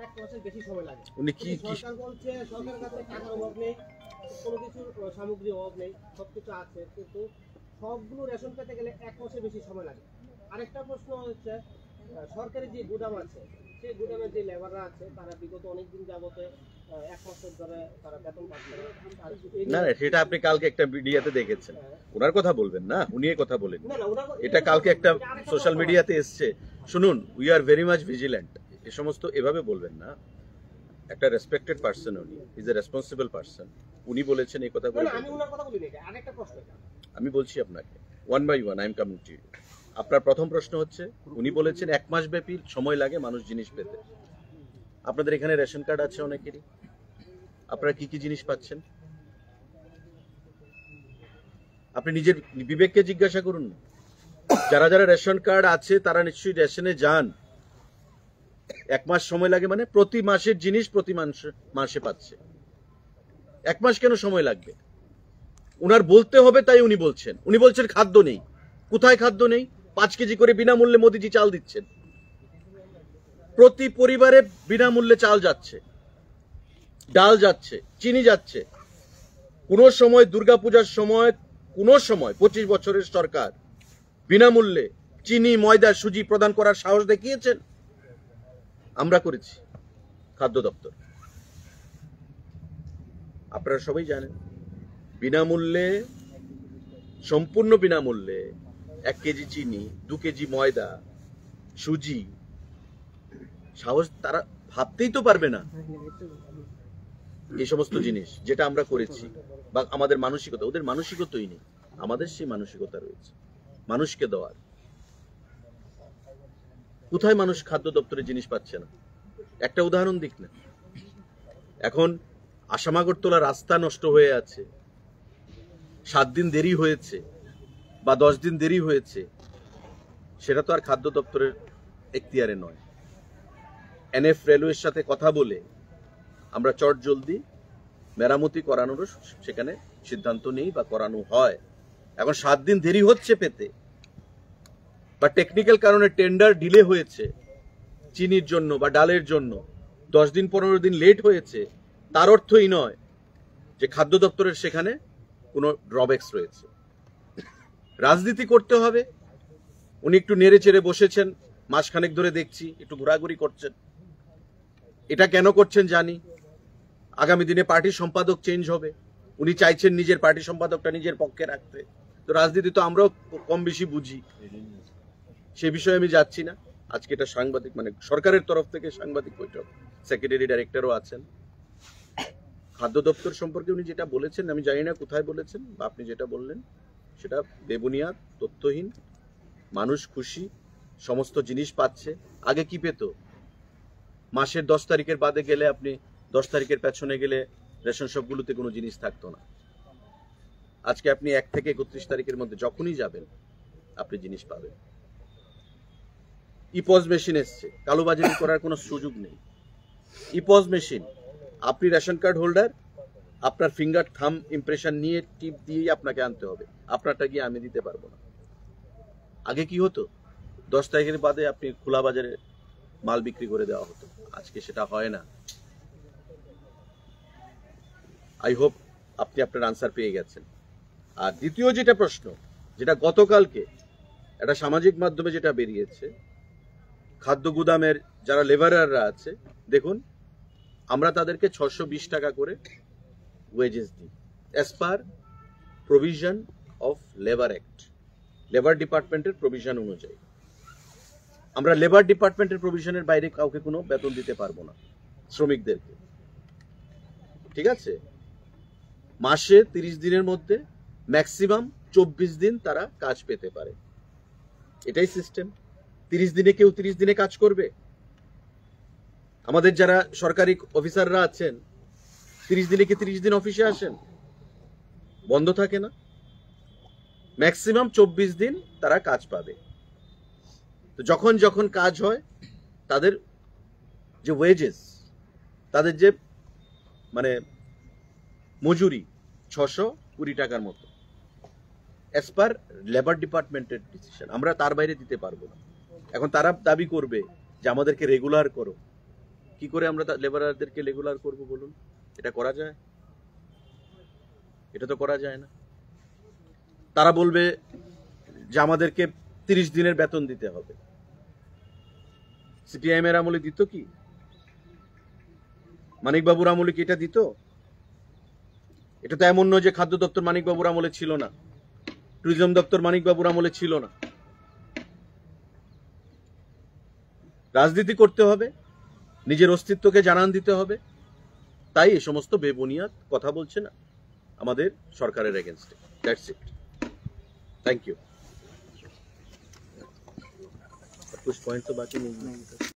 1 মাসের বেশি সময় লাগে। উনি কি সরকার বলছে সরকারের কাছে টাকার অভাব নেই, কোনো কিছুর সামগ্রীর অভাব নেই, সবকিছু আছে, কিন্তু সবগুলো রেশন পেতে গেলে 1 মাসের বেশি সময় লাগে। আরেকটা প্রশ্ন হচ্ছে, সরকারি যে গুদাম আছে, সেই গুদামের যে লেবাররা আছে, তারা বিগত অনেকদিন যাবতে 1 মাসের ধরে তারা বেতন পাচ্ছে না। সেটা আপনি কালকে একটা মিডিয়াতে দেখেছেন, ওনার কথা বলবেন না, উনি এই কথা বলেন। এটা কালকে একটা সোশ্যাল মিডিয়াতে এসছে। শুনুন, we are very much vigilant. এ সমস্ত এভাবে বলবেন না। একটা রেসপেক্টেড পারসন, উনি ইজ এ রেসপন্সিবল পারসন। উনি বলেছেন এই কথা। আমি ওনার কথা বলি না। আরেকটা প্রশ্ন আমি বলছি আপনাকে, one by one I am coming to you. আপনার প্রথম প্রশ্ন হচ্ছে, উনি বলেছেন 1 মাস ব্যাপী সময় লাগে মানুষ জিনিস পেতে। আপনাদের এখানে রেশন কার্ড আছে অনেকেরই, আপনারা কি কি জিনিস পাচ্ছেন? আপনি নিজের বিবেককে জিজ্ঞাসা করুন। যারা যারা রেশন কার্ড আছে তারা নিশ্চয়ই রেশনে যান। 1 মাস সময় লাগে মানে প্রতি মাসের জিনিস প্রতি মাসে পাচ্ছে। 1 মাস কেন সময় লাগবে? উনার বলতে হবে, তাই উনি বলছেন। উনি বলছেন খাদ্য নেই। কোথায় খাদ্য নেই? 5 কেজি করে বিনামূল্যে মোদিজি চাল দিচ্ছেন। প্রতি পরিবারে বিনামূল্যে চাল যাচ্ছে, ডাল যাচ্ছে, চিনি যাচ্ছে। কোন সময় দুর্গাপূজার সময়, কোন সময় 25 বছরের সরকার বিনামূল্যে চিনি, ময়দা, সুজি প্রদান করার সাহস দেখিয়েছেন? আমরা করেছি, খাদ্য দপ্তর। আপনারা সবাই জানেন, বিনামূল্যে, সম্পূর্ণ বিনামূল্যে 1 কেজি চিনি, 2 কেজি ময়দা, সুজি, সাহস তারা ভাবতেই তো পারবে না। এই সমস্ত জিনিস যেটা আমরা করেছি, বা আমাদের মানসিকতা, ওদের মানসিকতাই নেই, আমাদের সেই মানসিকতা রয়েছে মানুষকে দেওয়ার। কোথায় মানুষ খাদ্য দপ্তরে জিনিস পাচ্ছে না? একটা উদাহরণ দিক না। এখন আসামাগরতলা রাস্তা নষ্ট হয়ে আছে, 7 দিন দেরি হয়েছে বা 10 দিন দেরি হয়েছে, সেটা তো আর খাদ্য দপ্তরের এখতিয়ারে নয়। এনএফ রেলওয়ের সাথে কথা বলে আমরা চট জলদি মেরামতি করানোর সেখানে সিদ্ধান্ত নেই বা করানো হয়। এখন 7 দিন দেরি হচ্ছে পেতে, বা টেকনিক্যাল কারণে টেন্ডার ডিলে হয়েছে চিনির জন্য বা ডালের জন্য, 10 দিন 15 দিন লেট হয়েছে, তার অর্থই নয় যে খাদ্য দপ্তরের সেখানে কোনো ড্রব্যাকস রয়েছে। রাজনীতি করতে হবে। উনি একটু নেড়ে চেড়ে বসেছেন, মাসখানেক ধরে দেখছি একটু ঘোরাঘুরি করছেন। এটা কেন করছেন জানি। আগামী দিনে পার্টি সম্পাদক চেঞ্জ হবে, উনি চাইছেন নিজের পার্টি সম্পাদকটা নিজের পক্ষে রাখতে। তো রাজনীতি তো আমরাও কম বেশি বুঝি, সে বিষয়ে আমি যাচ্ছি না। আজকে এটা সাংবাদিক, মানে সরকারের তরফ থেকে সাংবাদিক বৈঠক, সেক্রেটারি ডাইরেক্টরও আছেন। খাদ্য দপ্তর সম্পর্কে উনি যেটা বলেছেন, আমি জানি না কোথায় বলেছেন, বা আপনি যেটা বললেন সেটা বেবুনিয়াদ, তথ্যহীন। মানুষ খুশি, সমস্ত জিনিস পাচ্ছে। আগে কি পেত? মাসের 10 তারিখের বাদে গেলে, আপনি 10 তারিখের পেছনে গেলে রেশন শপগুলোতে কোনো জিনিস থাকতো না। আজকে আপনি 1 থেকে 31 তারিখের মধ্যে যখনই যাবেন আপনি জিনিস পাবেন। ইপজ মেশিন এসছে, কালোবাজারি করার কোনো সুযোগ নেই। ইপজ মেশিন, আপনি রেশন কার্ড হোল্ডার, আপনার ফিঙ্গার থাম ইমপ্রেশন নিয়ে টিপ দিয়েই আপনাকে আনতে হবে, আপনারটা গিয়ে আমি দিতে পারবো না। আগে কি হতো? 10 তারিখের বাদে আপনি খোলা বাজারে মাল বিক্রি করে দেওয়া হতো। আজকে সেটা হয় না। আই হোপ আপনি আপনার আনসার পেয়ে গেছেন। আর দ্বিতীয় যেটা প্রশ্ন, যেটা গতকালকে একটা সামাজিক মাধ্যমে যেটা বেরিয়েছে, খাদ্য গুদামের যারা লেবারাররা আছে, দেখুন আমরা তাদেরকে 620 টাকা করে ওয়েজেস দিই as per provision of labour act, labour ডিপার্টমেন্টের প্রভিশন অনুযায়ী। আমরা লেবার ডিপার্টমেন্টের প্রভিশনের বাইরে কাউকে কোনো বেতন দিতে পারবো না শ্রমিকদেরকে, ঠিক আছে? মাসে 30 দিনের মধ্যে ম্যাক্সিমাম 24 দিন তারা কাজ পেতে পারে, এটাই সিস্টেম। 30 দিনে কেউ 30 দিনে কাজ করবে? আমাদের যারা সরকারি অফিসাররা আছেন 30 দিনে কি 30 দিন অফিসে আসেন? বন্ধ থাকে না? ম্যাক্সিমাম 24 দিন তারা কাজ পাবে। তো যখন যখন কাজ হয় তাদের যে ওয়েজেস, তাদের যে মানে মজুরি 620 টাকার মতো অ্যাজ পার লেবার ডিপার্টমেন্টের ডিসিশন, আমরা তার বাইরে দিতে পারবো না। এখন তারা দাবি করবে যে আমাদেরকে রেগুলার করো। কি করে আমরা লেবারদেরকে রেগুলার করব বলুন? এটা করা যায়? এটা তো করা যায় না। তারা বলবে যে আমাদেরকে 30 দিনের বেতন দিতে হবে। সিপিআইএম এর আমলে দিত কি? মানিকবাবুর আমলে কি এটা দিত? এটা তো এমন নয় যে খাদ্য দপ্তর মানিকবাবুর আমলে ছিল না, ট্যুরিজম দপ্তর মানিকবাবুর আমলে ছিল না। রাজনীতি করতে হবে, নিজের অস্তিত্বকে জানান দিতে হবে, তাই এই সমস্ত বেবুনিয়াদ কথা বলছে না আমাদের সরকারের এগেইনস্টে। That's it. Thank you. कुछ पॉइंट तो बाकी नहीं है।